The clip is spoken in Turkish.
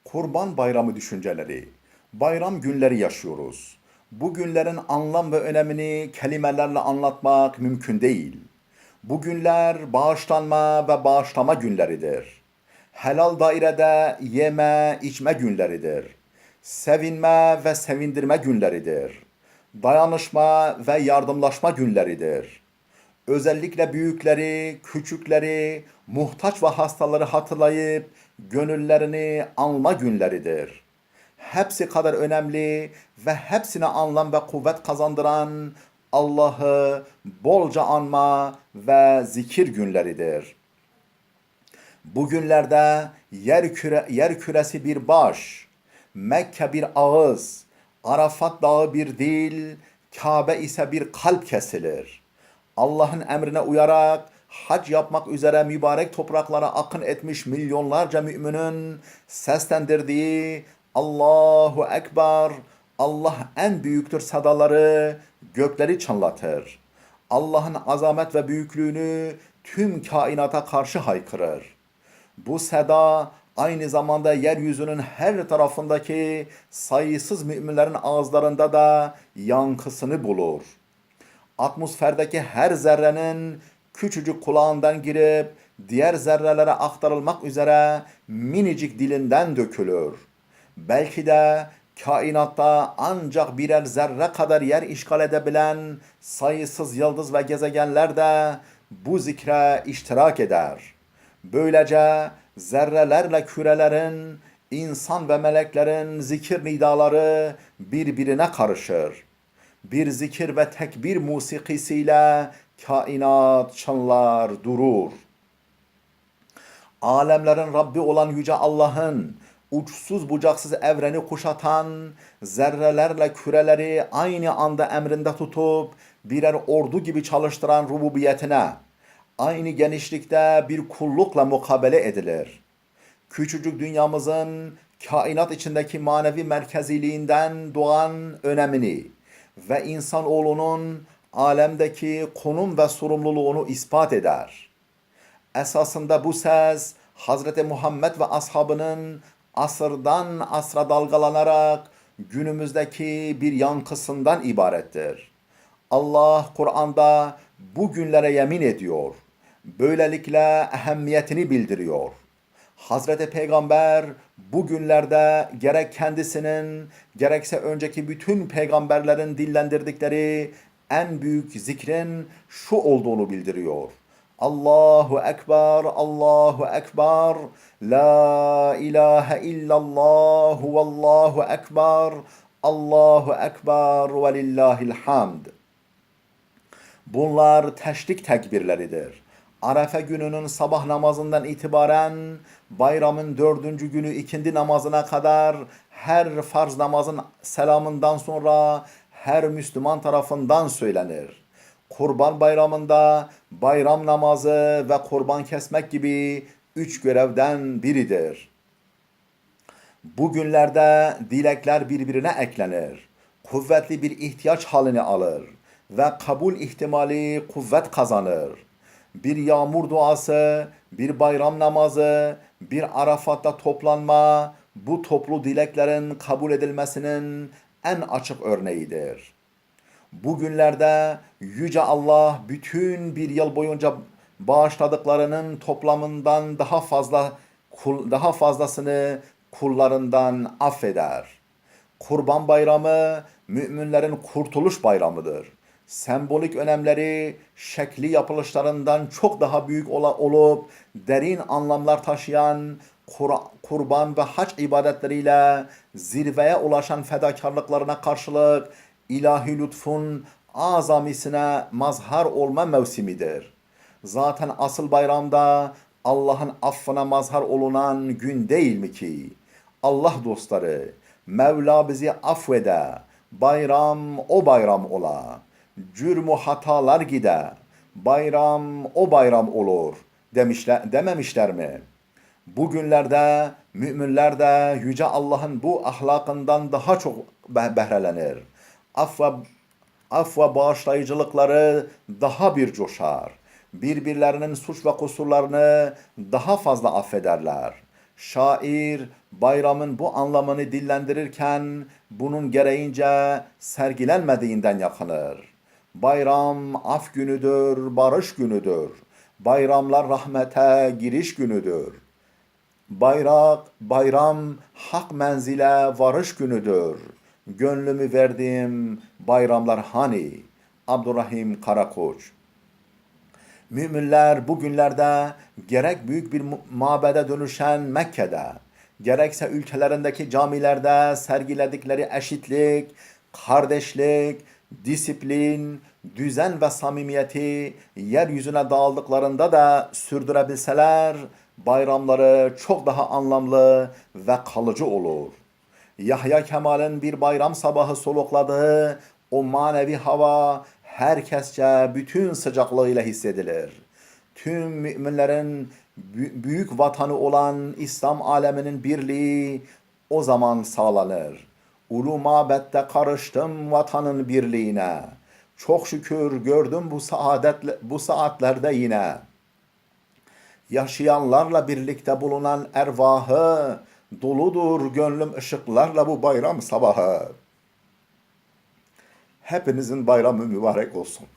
Kurban Bayramı düşünceleri. Bayram günleri yaşıyoruz. Bu günlerin anlam ve önemini kelimelerle anlatmak mümkün değil. Bu günler bağışlanma ve bağışlama günleridir. Helal dairede yeme, içme günleridir. Sevinme ve sevindirme günleridir. Dayanışma ve yardımlaşma günleridir. Özellikle büyükleri, küçükleri, muhtaç ve hastaları hatırlayıp gönüllerini alma günleridir. Hepsi kadar önemli ve hepsine anlam ve kuvvet kazandıran Allah'ı bolca anma ve zikir günleridir. Bu günlerde yer küresi bir baş, Mekke bir ağız, Arafat dağı bir dil, Kabe ise bir kalp kesilir. Allah'ın emrine uyarak hac yapmak üzere mübarek topraklara akın etmiş milyonlarca müminin seslendirdiği Allahu Ekber, Allah en büyüktür sadaları gökleri çınlatır. Allah'ın azamet ve büyüklüğünü tüm kainata karşı haykırır. Bu seda aynı zamanda yeryüzünün her tarafındaki sayısız müminlerin ağızlarında da yankısını bulur. Atmosferdeki her zerrenin küçücük kulağından girip diğer zerrelere aktarılmak üzere minicik dilinden dökülür. Belki de kainatta ancak birer zerre kadar yer işgal edebilen sayısız yıldız ve gezegenler de bu zikre iştirak eder. Böylece zerrelerle kürelerin, insan ve meleklerin zikir nidaları birbirine karışır. Bir zikir ve tekbir musikisiyle kainat çınlar durur. Alemlerin Rabbi olan Yüce Allah'ın uçsuz bucaksız evreni kuşatan, zerrelerle küreleri aynı anda emrinde tutup birer ordu gibi çalıştıran rububiyetine, aynı genişlikte bir kullukla mukabele edilir. Küçücük dünyamızın kainat içindeki manevi merkeziliğinden doğan önemini ve insanoğlunun alemdeki konum ve sorumluluğunu ispat eder. Esasında bu ses Hazreti Muhammed ve ashabının asırdan asra dalgalanarak günümüzdeki bir yankısından ibarettir. Allah Kur'an'da bu günlere yemin ediyor. Böylelikle ehemmiyetini bildiriyor. Hazreti Peygamber bu günlerde gerek kendisinin gerekse önceki bütün peygamberlerin dillendirdikleri en büyük zikrin şu olduğunu bildiriyor. Allahu Ekber, Allahu Ekber, La ilahe illallah, Vallahu Ekber, Allahu Ekber ve lillahil hamd. Bunlar teşrik tekbirleridir. Arefe gününün sabah namazından itibaren bayramın 4. günü ikindi namazına kadar her farz namazın selamından sonra her Müslüman tarafından söylenir. Kurban bayramında bayram namazı ve kurban kesmek gibi 3 görevden biridir. Bu günlerde dilekler birbirine eklenir. Kuvvetli bir ihtiyaç halini alır ve kabul ihtimali kuvvet kazanır. Bir yağmur duası, bir bayram namazı, bir Arafat'ta toplanma, bu toplu dileklerin kabul edilmesinin en açık örneğidir. Bu günlerde Yüce Allah bütün bir yıl boyunca bağışladıklarının toplamından daha fazlasını kullarından affeder. Kurban Bayramı müminlerin kurtuluş bayramıdır. Sembolik önemleri şekli yapılışlarından çok daha büyük olup derin anlamlar taşıyan kurban ve hac ibadetleriyle zirveye ulaşan fedakarlıklarına karşılık ilahi lütfun azamisine mazhar olma mevsimidir. Zaten asıl bayramda Allah'ın affına mazhar olunan gün değil mi ki? Allah dostları, Mevla bizi affede, bayram o bayram ola. Cürmü hatalar gide, bayram o bayram olur dememişler mi? Bugünlerde müminler de Yüce Allah'ın bu ahlakından daha çok behrelenir. Af ve bağışlayıcılıkları daha bir coşar. Birbirlerinin suç ve kusurlarını daha fazla affederler. Şair bayramın bu anlamını dillendirirken bunun gereğince sergilenmediğinden yakınır. Bayram af günüdür, barış günüdür. Bayramlar rahmete giriş günüdür. Bayram hak menzile varış günüdür. Gönlümü verdim bayramlar hani. Abdurrahim Karakoç. Müminler bu günlerde gerek büyük bir mabede dönüşen Mekke'de, gerekse ülkelerindeki camilerde sergiledikleri eşitlik, kardeşlik, disiplin, düzen ve samimiyeti yeryüzüne dağıldıklarında da sürdürebilseler, bayramları çok daha anlamlı ve kalıcı olur. Yahya Kemal'in bir bayram sabahı solukladığı o manevi hava herkesçe bütün sıcaklığıyla hissedilir. Tüm müminlerin büyük vatanı olan İslam aleminin birliği o zaman sağlanır. Ulu mabette karıştım vatanın birliğine. Çok şükür gördüm bu saatlerde yine. Yaşayanlarla birlikte bulunan ervahı, doludur gönlüm ışıklarla bu bayram sabahı. Hepinizin bayramı mübarek olsun.